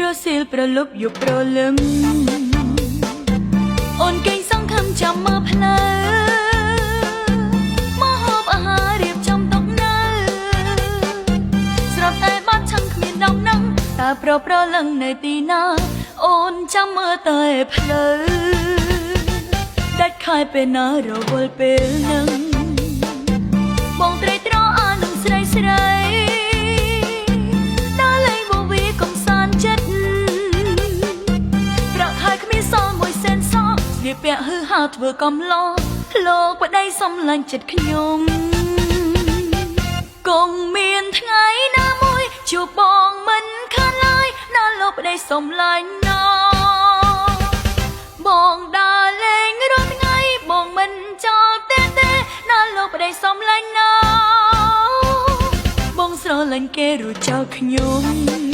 រសៀលប្រលប់យប់ព្រលឹមអូនគេងសង្ឃឹមចាំមើលផ្លូវមកហូបអាហាររៀបចំតុនៅស្រាប់តែបាត់ឆឹងគ្មានដំណឹងតើប្រលឹងនៅទីណាអូនចាំមើលតែផ្លូវដាច់ខាយពេលណារវល់ពេលនឹងបងត្រេកត្រអានឹងស្រីស្រីដើរលេងវវីកំសាន្តចិត្តប្រាក់ខែគ្មានសល់មួយសេនសក់ស្លៀកពាក់ហឺហាធ្វើកំឡោះលោកប្តីសំឡាញ់ចិត្តខ្ញុំគង់មានថ្ងៃណាមួយជួបបងមិនខានឡើយណាលោកប្តីសំឡាញ់ណាបងដើរលេងរាល់ថ្ងៃបងមិនចោលទេណាលោកប្តីសំឡាញ់ណាបងស្រឡាញ់គេរួចចោលខ្ញុំ